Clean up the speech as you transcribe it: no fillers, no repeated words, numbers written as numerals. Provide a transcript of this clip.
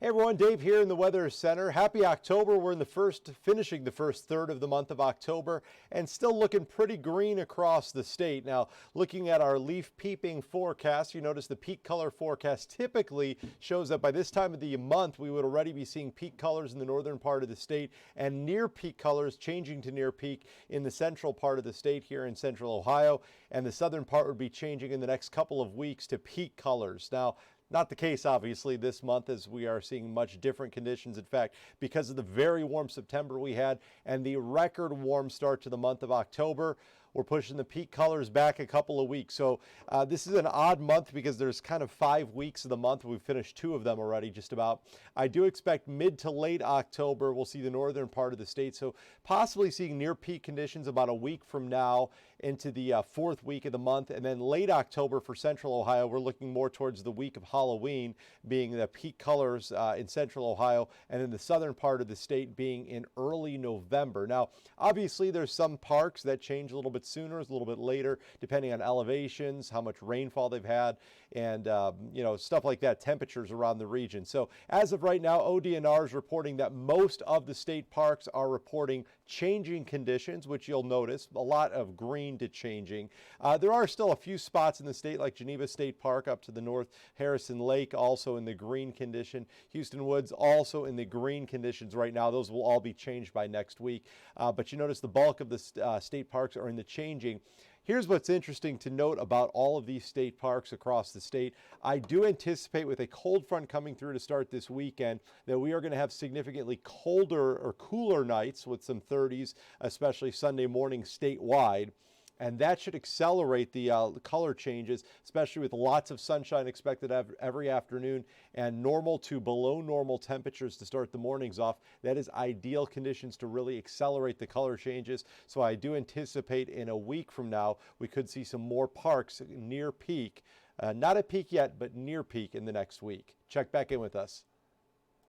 Hey everyone, Dave here in the Weather Center. Happy October. We're finishing the first third of the month of October and still looking pretty green across the state. Now, looking at our leaf peeping forecast, you notice the peak color forecast typically shows that by this time of the month, we would already be seeing peak colors in the northern part of the state and near peak colors changing to near peak in the central part of the state here in central Ohio. And the southern part would be changing in the next couple of weeks to peak colors. Now, not the case, obviously, this month as we are seeing much different conditions. In fact, because of the very warm September we had and the record warm start to the month of October, we're pushing the peak colors back a couple of weeks. So this is an odd month because there's kind of 5 weeks of the month. We've finished 2 of them already, just about. I do expect mid to late October, we'll see the northern part of the state. So possibly seeing near peak conditions about a week from now into the 4th week of the month. And then late October for central Ohio, we're looking more towards the week of Halloween being the peak colors in central Ohio, and then the southern part of the state being in early November. Now, obviously, there's some parks that change a little bit sooner, a little bit later, depending on elevations, how much rainfall they've had, and stuff like that, temperatures around the region. So as of right now, ODNR is reporting that most of the state parks are reporting changing conditions, which you'll notice a lot of green to changing. There are still a few spots in the state like Geneva State Park up to the north, Harrison Lake also in the green condition, Houston Woods also in the green conditions right now. Those will all be changed by next week. But you notice the bulk of the state parks are in the changing. Here's what's interesting to note about all of these state parks across the state. I do anticipate with a cold front coming through to start this weekend that we are going to have significantly colder or cooler nights with some 30s, especially Sunday morning statewide. And that should accelerate the color changes, especially with lots of sunshine expected every afternoon and normal to below normal temperatures to start the mornings off. That is ideal conditions to really accelerate the color changes. So I do anticipate in a week from now, we could see some more parks near peak. Not at peak yet, but near peak in the next week. Check back in with us.